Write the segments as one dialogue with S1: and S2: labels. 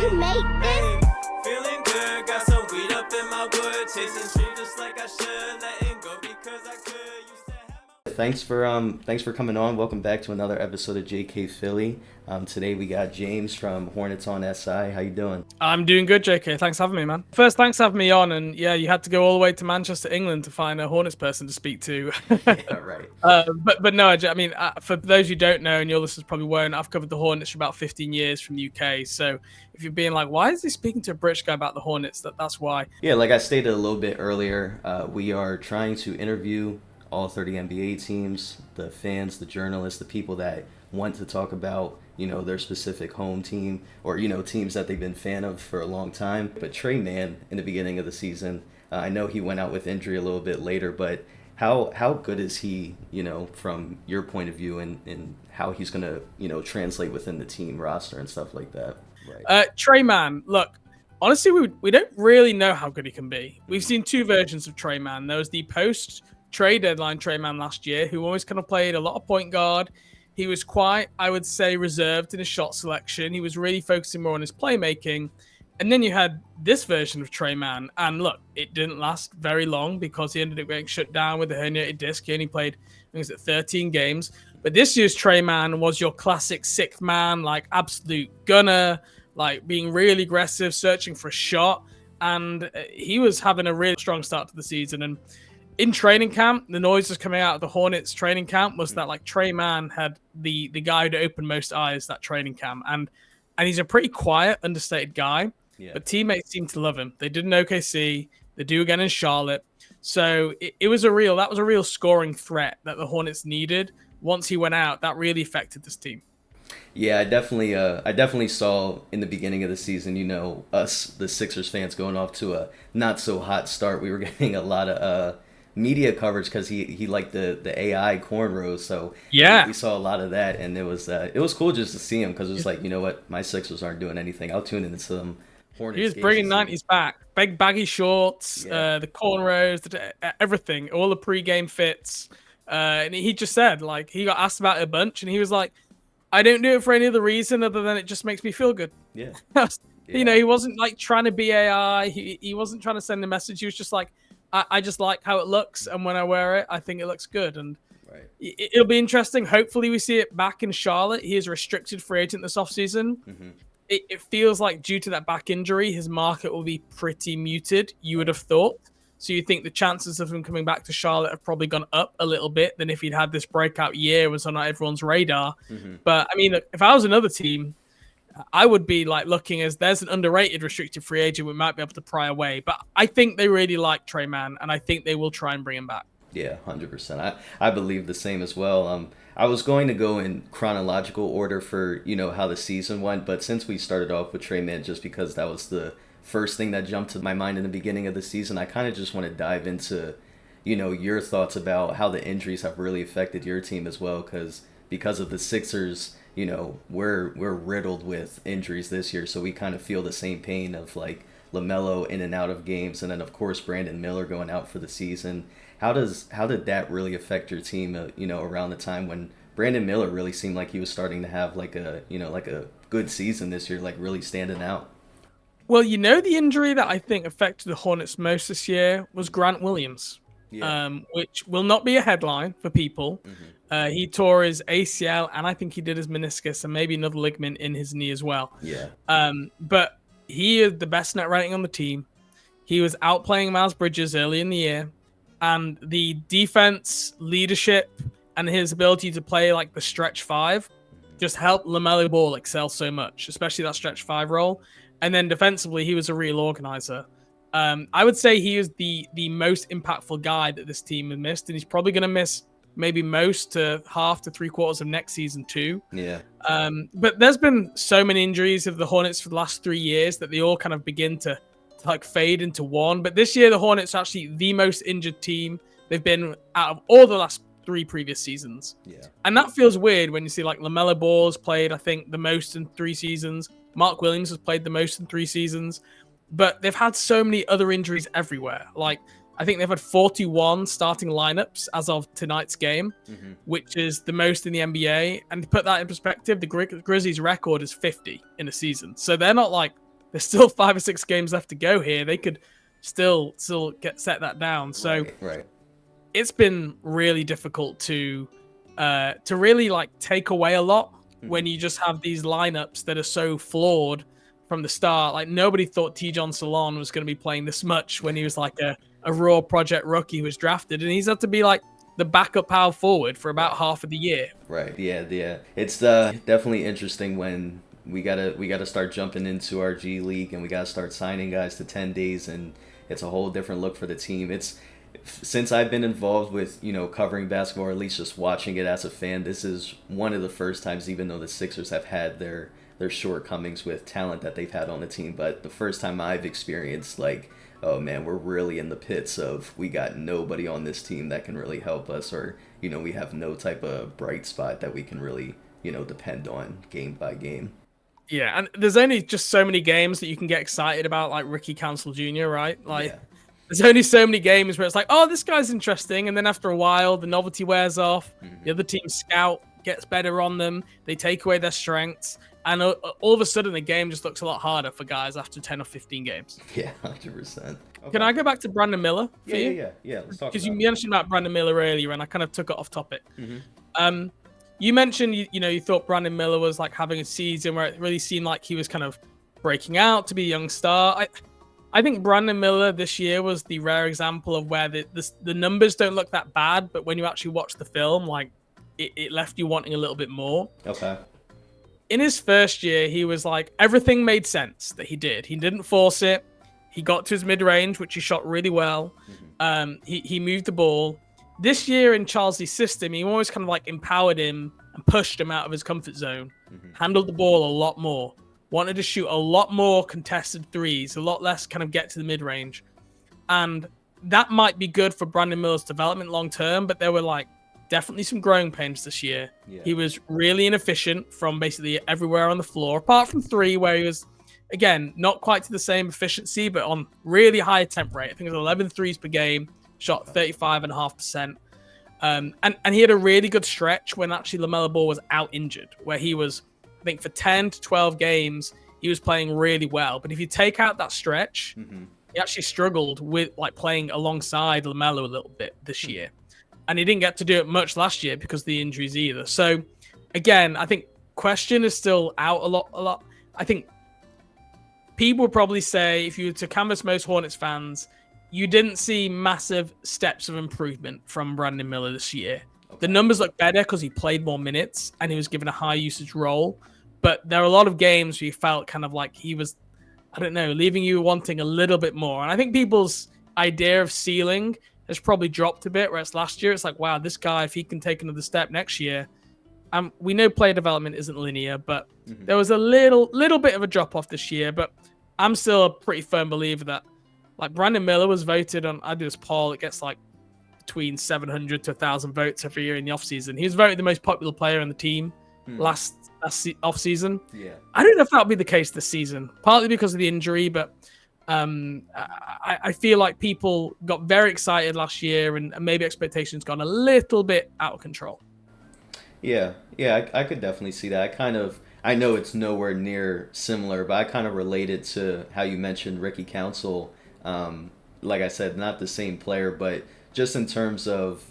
S1: you make this?
S2: Feeling good, got some weed up in my wood, chasing dreams just like I should, letting go because I could. Used to have
S3: Thanks for coming on. Welcome back to another episode of JK Philly. Today we got James from HornetsonSI. How you doing?
S4: I'm doing good, JK. Thanks for having me, man. First, thanks for having me on. And yeah, you had to go all the way to Manchester, England to find a Hornets person to speak to.
S3: Yeah, right.
S4: But no, I mean, for those who don't know, and your listeners probably won't, I've covered the Hornets for about 15 years from the UK. So if you're being like, why is he speaking to a British guy about the Hornets? That's why.
S3: Yeah, like I stated a little bit earlier, we are trying to interview all 30 NBA teams, the fans, the journalists, the people that want to talk about, their specific home team or, teams that they've been fan of for a long time. But Trey Mann in the beginning of the season, I know he went out with injury a little bit later, but how good is he, from your point of view and how he's going to, translate within the team roster and stuff like that? Right.
S4: Trey Mann, look, honestly, we don't really know how good he can be. We've seen two versions of Trey Mann. There was the post-trade deadline Trey Mann last year, who always kind of played a lot of point guard. He was quite, I would say, reserved in his shot selection. He was really focusing more on his playmaking. And then you had this version of Trey Mann. And look, it didn't last very long because he ended up getting shut down with a herniated disc. He only played, I think it was 13 games. But this year's Trey Mann was your classic sixth man, like absolute gunner, like being really aggressive, searching for a shot. And he was having a really strong start to the season. And in training camp, the noises coming out of the Hornets training camp was that like Trey Mann had the guy who opened most eyes that training camp. And he's a pretty quiet, understated guy. Yeah. But teammates seem to love him. They did in OKC. They do again in Charlotte. So that was a real scoring threat that the Hornets needed. Once he went out, that really affected this team.
S3: Yeah, I definitely saw in the beginning of the season, us, the Sixers fans, going off to a not so hot start. We were getting a lot of media coverage because he liked the AI cornrows. So
S4: yeah,
S3: we saw a lot of that, and it was cool just to see him because it was like, you know what, my Sixers aren't doing anything. I'll tune into some Hornets.
S4: He was bringing 90s back, big baggy shorts,
S3: yeah.
S4: The cornrows, everything, all the pre-game fits. And he just said, like, he got asked about it a bunch, and he was like, I don't do it for any other reason other than it just makes me feel good.
S3: Yeah.
S4: He wasn't like trying to be AI. He wasn't trying to send a message. He was just like, I just like how it looks, and when I wear it, I think it looks good. And
S3: right.
S4: It'll be interesting. Hopefully, we see it back in Charlotte. He is a restricted free agent this offseason.
S3: Mm-hmm.
S4: It feels like due to that back injury, his market will be pretty muted, you would have thought. So you think the chances of him coming back to Charlotte have probably gone up a little bit than if he'd had this breakout year was on everyone's radar. Mm-hmm. But, I mean, look, if I was another team, I would be like looking as there's an underrated restricted free agent we might be able to pry away. But I think they really like Trey Mann, and I think they will try and bring him back.
S3: Yeah, 100%. I believe the same as well. I was going to go in chronological order for, how the season went, but since we started off with Trey Mann, just because that was the first thing that jumped to my mind in the beginning of the season, I kind of just want to dive into, your thoughts about how the injuries have really affected your team as well, because of the Sixers, we're riddled with injuries this year, so we kind of feel the same pain of like LaMelo in and out of games, and then of course Brandon Miller going out for the season. How did that really affect your team, around the time when Brandon Miller really seemed like he was starting to have like a good season this year, like really standing out?
S4: Well, the injury that I think affected the Hornets most this year was Grant Williams, which will not be a headline for people. Mm-hmm. He tore his ACL, and I think he did his meniscus and maybe another ligament in his knee as well.
S3: Yeah.
S4: But he is the best net rating on the team. He was outplaying Miles Bridges early in the year, and the defense leadership and his ability to play like the stretch five just helped LaMelo Ball excel so much, especially that stretch five role. And then defensively, he was a real organizer. I would say he is the most impactful guy that this team has missed, and he's probably going to miss maybe most to half to three quarters of next season too.
S3: Yeah.
S4: But there's been so many injuries of the Hornets for the last 3 years that they all kind of begin to like fade into one. But this year, the Hornets are actually the most injured team they've been out of all the last 3 previous seasons.
S3: Yeah.
S4: And that feels weird when you see like LaMelo Ball has played, I think, the most in 3 seasons. Mark Williams has played the most in 3 seasons. But they've had so many other injuries everywhere. Like, I think they've had 41 starting lineups as of tonight's game, which is the most in the NBA. And to put that in perspective, the Grizzlies' record is 50 in a season. So they're not like there's still 5 or 6 games left to go here. They could still set that down. So
S3: right.
S4: It's been really difficult to really like take away a lot when you just have these lineups that are so flawed from the start. Like nobody thought T-John Salon was going to be playing this much when he was like a raw project rookie who was drafted, and he's had to be like the backup power forward for about half of the year.
S3: Right. Yeah. It's definitely interesting when we gotta start jumping into our G League and we gotta start signing guys to 10 days, and it's a whole different look for the team. It's since I've been involved with, covering basketball, or at least just watching it as a fan, this is one of the first times, even though the Sixers have had their shortcomings with talent that they've had on the team, but the first time I've experienced like, oh man, we're really in the pits of we got nobody on this team that can really help us, or we have no type of bright spot that we can really depend on game by game.
S4: Yeah, and there's only just so many games that you can get excited about, like Ricky Council Jr., right? Like, yeah. There's only so many games where it's like, oh, this guy's interesting, and then after a while, the novelty wears off, the other team's scout gets better on them, they take away their strengths, and all of a sudden the game just looks a lot harder for guys after 10 or 15 games.
S3: Yeah, 100%. Okay.
S4: Can I go back to Brandon Miller for you?
S3: Yeah. Let's talk
S4: because you mentioned about Brandon Miller earlier, and I kind of took it off topic. You mentioned, you thought Brandon Miller was like having a season where it really seemed like he was kind of breaking out to be a young star. I think Brandon Miller this year was the rare example of where the numbers don't look that bad, but when you actually watch the film, like it left you wanting a little bit more. Okay. In his first year, he was like, everything made sense that he did. He didn't force it. He got to his mid-range, which he shot really well. He moved the ball. This year in Charles' system, he always kind of like empowered him and pushed him out of his comfort zone. Handled the ball a lot more. Wanted to shoot a lot more contested threes, a lot less kind of get to the mid-range. And that might be good for Brandon Miller's development long-term, but there were like definitely some growing pains this year. Yeah. He was really inefficient from basically everywhere on the floor, apart from three, where he was, again, not quite to the same efficiency, but on really high attempt rate. I think it was 11 threes per game, shot 35.5%. And he had a really good stretch when actually LaMelo Ball was out injured, where he was, I think for 10 to 12 games, he was playing really well. But if you take out that stretch, he actually struggled with like playing alongside LaMelo a little bit this year. And he didn't get to do it much last year because of the injuries either. So again, I think question is still out a lot. I think people would probably say, if you were to canvass most Hornets fans, you didn't see massive steps of improvement from Brandon Miller this year. Okay. The numbers look better because he played more minutes and he was given a high usage role. But there are a lot of games where you felt kind of like he was, I don't know, leaving you wanting a little bit more. And I think people's idea of ceiling has probably dropped a bit, whereas last year it's like, wow, this guy, if he can take another step next year, we know player development isn't linear, but there was a little bit of a drop off this year. But I'm still a pretty firm believer that, like, Brandon Miller was voted on. I do this poll; it gets like between 700 to 1,000 votes every year in the offseason. He was voted the most popular player on the team last offseason. Yeah, I don't know if that'll be the case this season, partly because of the injury, but I feel like people got very excited last year, and maybe expectations gone a little bit out of control. Yeah,
S3: I could definitely see that. I know it's nowhere near similar, but I kind of related to how you mentioned Ricky Council. Like I said, not the same player, but just in terms of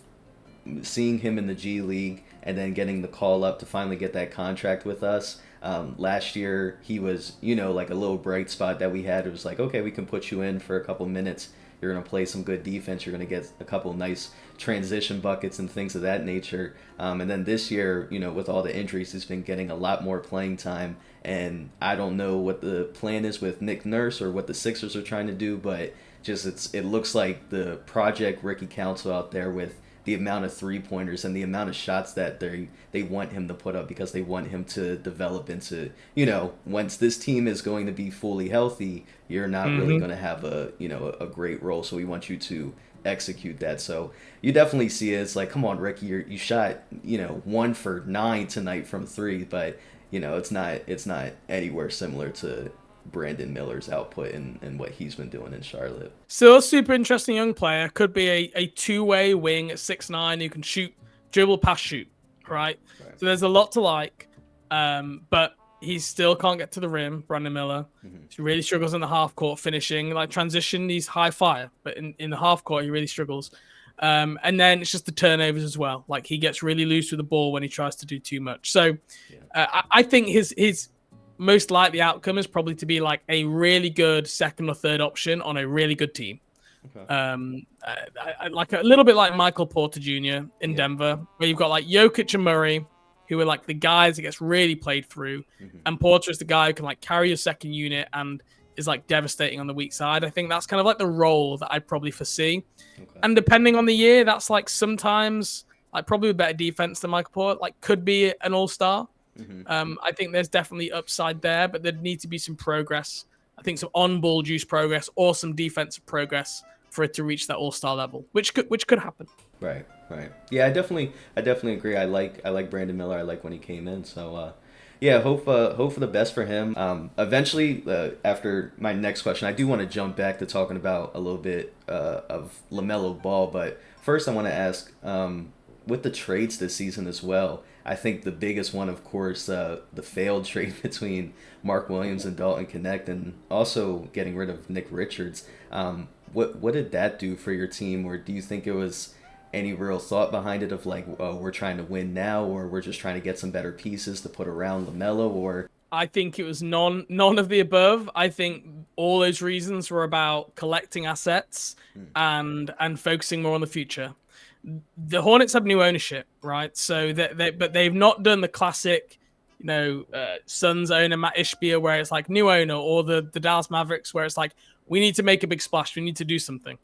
S3: seeing him in the G League and then getting the call up to finally get that contract with us. Last year, he was, like a little bright spot that we had. It was like, okay, we can put you in for a couple minutes. You're going to play some good defense. You're going to get a couple nice transition buckets and things of that nature. And then this year, with all the injuries, he's been getting a lot more playing time. And I don't know what the plan is with Nick Nurse or what the Sixers are trying to do, but just it looks like the project Ricky Council out there with the amount of three-pointers and the amount of shots that they want him to put up, because they want him to develop into, once this team is going to be fully healthy, you're not really going to have a great role. So we want you to execute that. So you definitely see it. It's like, come on, Ricky, you shot, 1 for 9 tonight from 3, but, it's not anywhere similar to Brandon Miller's output and what he's been doing in Charlotte.
S4: Still a super interesting young player. Could be a two-way wing at 6'9" who can dribble, pass, shoot. Right? So there's a lot to like. But he still can't get to the rim, Brandon Miller. He really struggles in the half court finishing. Like transition, he's high fire, but in the half court, he really struggles. And then it's just the turnovers as well. Like he gets really loose with the ball when he tries to do too much. So I think his most likely outcome is probably to be like a really good second or third option on a really good team. Okay. Like a little bit like Michael Porter Jr. in Denver, where you've got like Jokic and Murray, who are like the guys that gets really played through, and Porter is the guy who can like carry a second unit and is like devastating on the weak side. I think that's kind of like the role that I'd probably foresee. Okay. And depending on the year, that's like sometimes like probably a better defense than Michael Porter, like could be an all-star. I think there's definitely upside there, but there'd need to be some progress. I think some on-ball juice progress or some defensive progress for it to reach that all-star level, which could happen.
S3: Right. Yeah, I definitely agree. I like Brandon Miller. I like when he came in. So yeah, hope for the best for him. Eventually, after my next question, I do want to jump back to talking about a little bit of LaMelo Ball, but first I want to ask, with the trades this season as well, I think the biggest one, of course, the failed trade between Mark Williams and Dalton Knecht, and also getting rid of Nick Richards. What did that do for your team, or do you think it was any real thought behind it of like, oh, we're trying to win now, or we're just trying to get some better pieces to put around LaMelo? Or
S4: I think it was none of the above. I think all those reasons were about collecting assets and focusing more on the future. The Hornets have new ownership, right? So but they've not done the classic, Suns owner Matt Ishbia, where it's like new owner, or the Dallas Mavericks, where it's like, we need to make a big splash. We need to do something.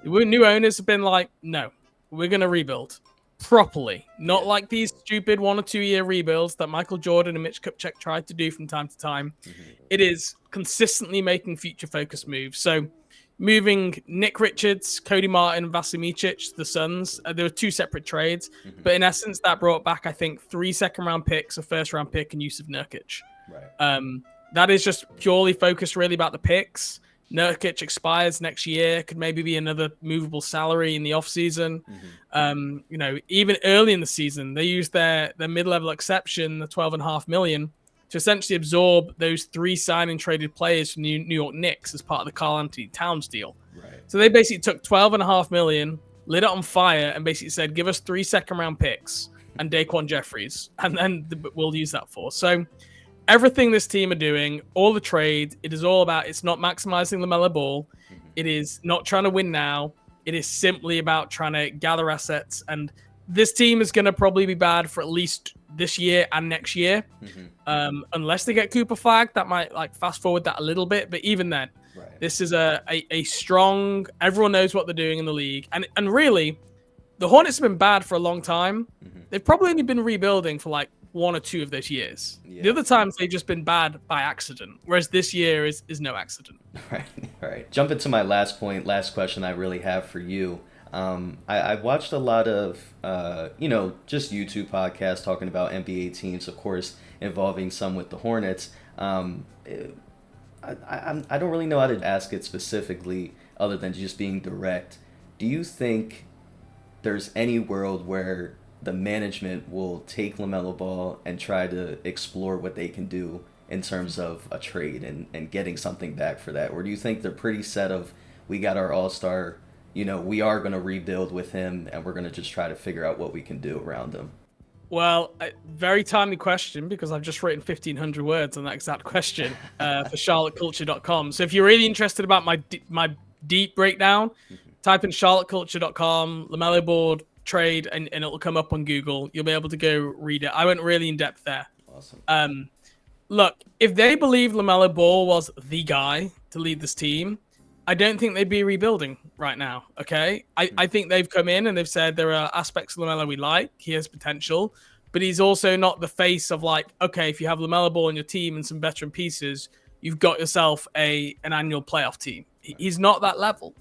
S4: New owners have been like, no, we're going to rebuild properly. Not like these stupid 1 or 2 year rebuilds that Michael Jordan and Mitch Kupchak tried to do from time to time. It is consistently making future focused moves. So moving Nick Richards, Cody Martin, and Vasilij Micic, the Suns, there were 2 separate trades. But in essence, that brought back, I think, 3 second-round picks, a first-round pick, and Yusuf Nurkic. Right. That is just purely focused really about the picks. Nurkic expires next year, could maybe be another movable salary in the offseason. Even early in the season, they used their mid-level exception, the $12.5 million, to essentially absorb those 3 signing traded players from the New York Knicks as part of the Karl Anthony Towns deal. Right. So they basically took $12.5 million, lit it on fire, and basically said, give us 3 second-round picks and Daquan Jeffries, and then we'll use that for. So everything this team are doing, all the trades, it is all about, it's not maximizing LaMelo Ball. It is not trying to win now. It is simply about trying to gather assets. And this team is going to probably be bad for at least this year and next year. Unless they get Cooper Flag, that might like fast forward that a little bit. But even then, this is a strong, everyone knows what they're doing in the league. And really, the Hornets have been bad for a long time. They've probably only been rebuilding for like 1 or 2 of those years. The other times they've just been bad by accident, whereas this year is no accident.
S3: Right. Jump into my last question I really have for you. I've watched a lot of just YouTube podcasts talking about NBA teams, of course, involving some with the Hornets. I don't really know how to ask it specifically other than just being direct. Do you think there's any world where the management will take LaMelo Ball and try to explore what they can do in terms of a trade and getting something back for that? Or do you think they're pretty set of, we got our all-star, we are going to rebuild with him and we're going to just try to figure out what we can do around him?
S4: Well, very timely question, because I've just written 1,500 words on that exact question for charlotteculture.com. So if you're really interested about my deep breakdown, type in charlotteculture.com, LaMelo Ball trade, and it'll come up on Google. You'll be able to go read it. I went really in depth there. Awesome. Look, if they believe LaMelo Ball was the guy to lead this team, I don't think they'd be rebuilding right now. Okay, I think they've come in and they've said there are aspects of LaMelo we like. He has potential, but he's also not the face of like, okay, if you have LaMelo Ball on your team and some veteran pieces, you've got yourself an annual playoff team. He's not that level.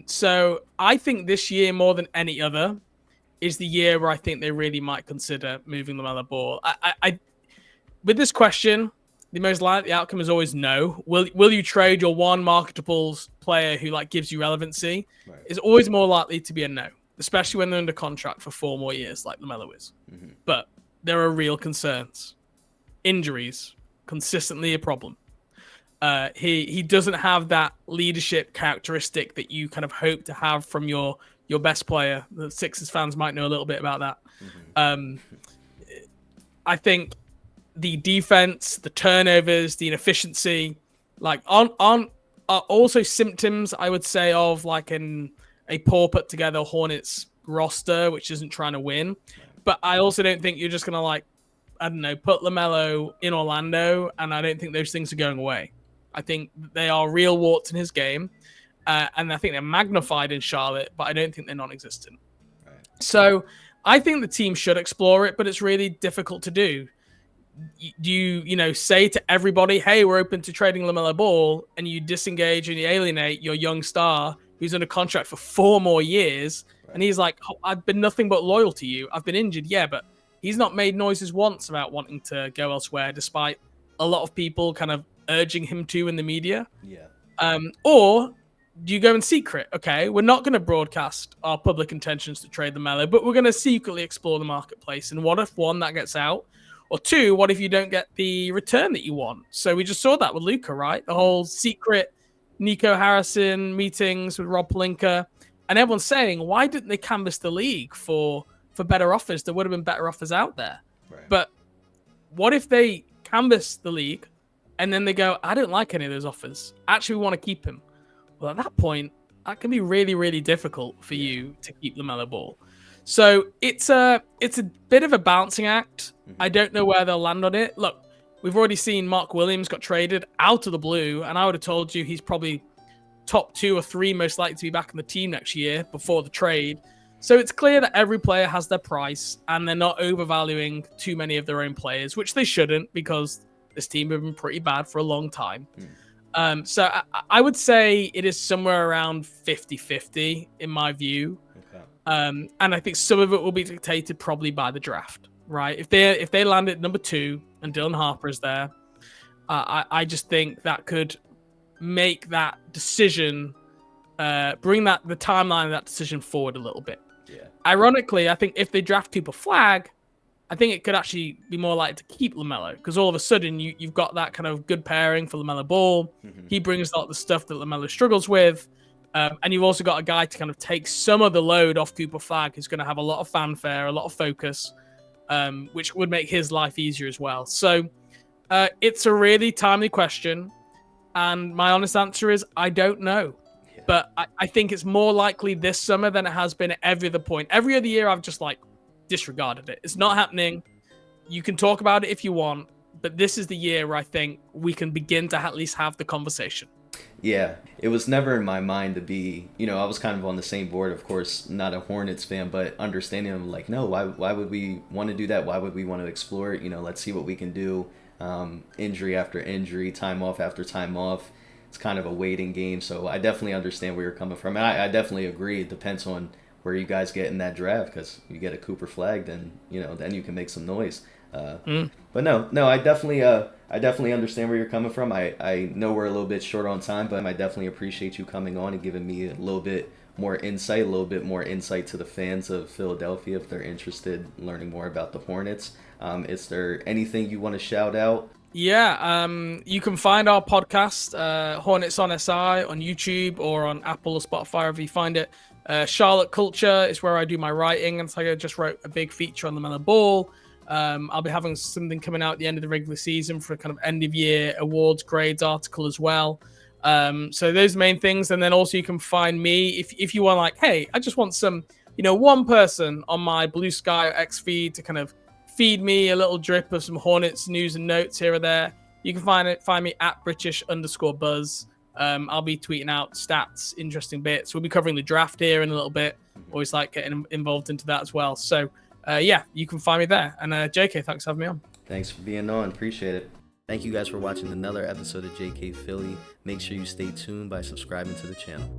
S4: So I think this year more than any other is the year where I think they really might consider moving LaMelo Ball. I with this question, the most likely outcome is always no. Will you trade your one marketable player who like gives you relevancy? Right. It's always more likely to be a no, especially when they're under contract for 4 more years like LaMelo is. But there are real concerns. injuries consistently a problem. He doesn't have that leadership characteristic that you kind of hope to have from your best player. The Sixers fans might know a little bit about that. I think the defense, the turnovers, the inefficiency, like are also symptoms, I would say, of like a poor put together Hornets roster, which isn't trying to win. But I also don't think you're just gonna like, I don't know, put LaMelo in Orlando, and I don't think those things are going away. I think they are real warts in his game, and I think they're magnified in Charlotte, but I don't think they're non-existent. Right. So I think the team should explore it, but it's really difficult to do. Do you say to everybody, hey, we're open to trading LaMelo Ball, and you disengage and you alienate your young star who's under contract for 4 more years, right. And he's like, oh, I've been nothing but loyal to you. I've been injured, yeah, but he's not made noises once about wanting to go elsewhere, despite a lot of people kind of urging him to in the media.
S3: Yeah.
S4: Or do you go in secret? Okay, we're not going to broadcast our public intentions to trade LaMelo, but we're going to secretly explore the marketplace. And what if, 1, that gets out? Or 2, what if you don't get the return that you want? So we just saw that with Luka, right? The whole secret Nico Harrison meetings with Rob Pelinka. And everyone's saying, why didn't they canvass the league for better offers? There would have been better offers out there. Right. But what if they canvass the league and then they go, I don't like any of those offers. Actually, we want to keep him. Well, at that point, that can be really, really difficult for you to keep LaMelo Ball. So it's a bit of a balancing act. I don't know where they'll land on it. Look, we've already seen Mark Williams got traded out of the blue, and I would have told you he's probably top 2 or 3 most likely to be back in the team next year before the trade. So it's clear that every player has their price, and they're not overvaluing too many of their own players, which they shouldn't, because this team have been pretty bad for a long time. So I would say it is somewhere around 50-50 in my view. Okay. And I think some of it will be dictated probably by the draft, right? If they land at number 2 and Dylan Harper is there, I just think that could make that decision, bring the timeline of that decision forward a little bit. Yeah. Ironically, I think if they draft Cooper Flag, I think it could actually be more likely to keep LaMelo, because all of a sudden you've got that kind of good pairing for LaMelo Ball. He brings a lot of the stuff that LaMelo struggles with. And you've also got a guy to kind of take some of the load off Cooper Flag, who's going to have a lot of fanfare, a lot of focus, which would make his life easier as well. So it's a really timely question. And my honest answer is I don't know. Yeah. But I think it's more likely this summer than it has been at every other point. Every other year, I've just disregarded it. It's not happening. You can talk about it if you want, but this is the year where I think we can begin to at least have the conversation.
S3: Yeah, it was never in my mind to be, I was kind of on the same board, of course, not a Hornets fan, but understanding them like, no, why would we want to do that? Why would we want to explore it? Let's see what we can do. Injury after injury, time off after time off. It's kind of a waiting game. So I definitely understand where you're coming from. And I definitely agree. It depends on where you guys get in that draft, because you get a Cooper Flag, then then you can make some noise. But no, I definitely understand where you're coming from. I know we're a little bit short on time, but I definitely appreciate you coming on and giving me a little bit more insight to the fans of Philadelphia if they're interested in learning more about the Hornets. Is there anything you want to shout out?
S4: Yeah, you can find our podcast, HornetsonSI, on YouTube or on Apple or Spotify, wherever you find it. Charlotte Culture is where I do my writing, and so I just wrote a big feature on LaMelo Ball. I'll be having something coming out at the end of the regular season for a kind of end-of-year awards grades article as well. So those main things, and then also you can find me if you want, hey, I just want some, one person on my Bluesky or X feed to kind of feed me a little drip of some Hornets news and notes here or there. You can find me at British_Buzz. I'll be tweeting out stats, interesting bits. We'll be covering the draft here in a little bit. Always like getting involved into that as well. So, you can find me there. And JK, thanks for having me on.
S3: Thanks for being on. Appreciate it. Thank you guys for watching another episode of JK Philly. Make sure you stay tuned by subscribing to the channel.